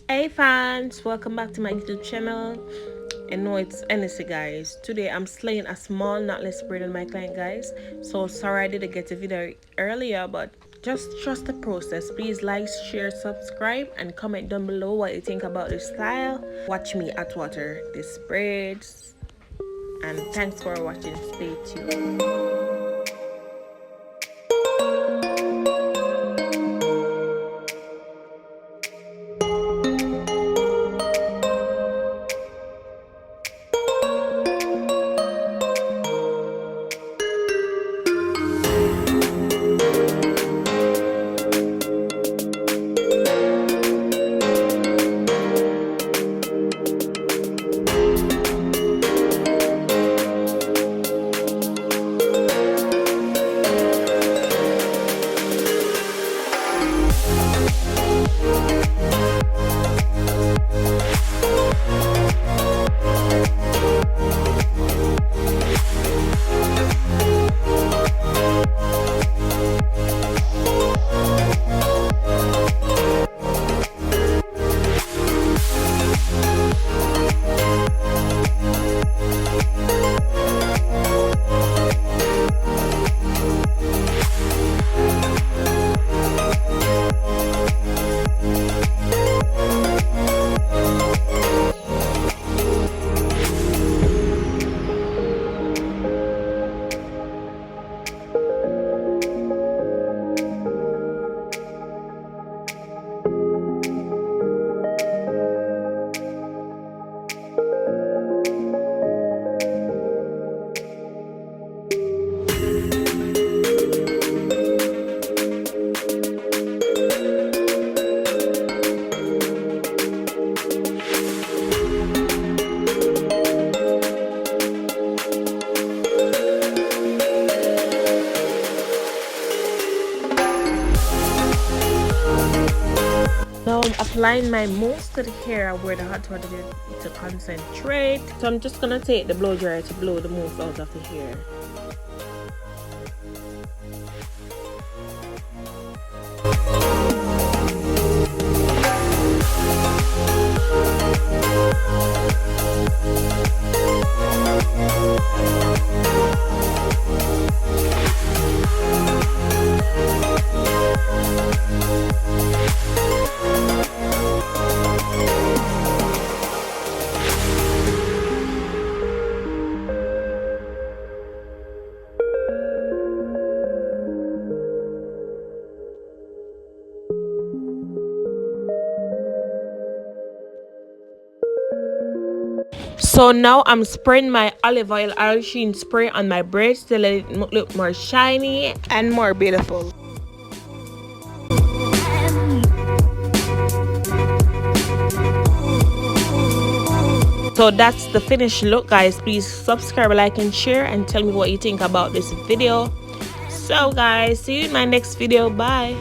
Hey fans, welcome back to my YouTube channel. I know it's NSC guys. Today I'm slaying a small knotless braid on my client guys. So sorry I didn't get a video earlier, but just trust the process. Please like, share, subscribe, and comment down below what you think about this style. Watch me at water this braids. And thanks for watching. Stay tuned. Now I'm applying my mousse to the hair where the hot water did to concentrate. So I'm just gonna take the blow dryer to blow the mousse out of the hair. So now I'm spraying my olive oil sheen spray on my braids to let it look more shiny and more beautiful. So that's the finished look guys. Please subscribe, like, and share, and tell me what you think about this video. So guys, see you in my next video. Bye.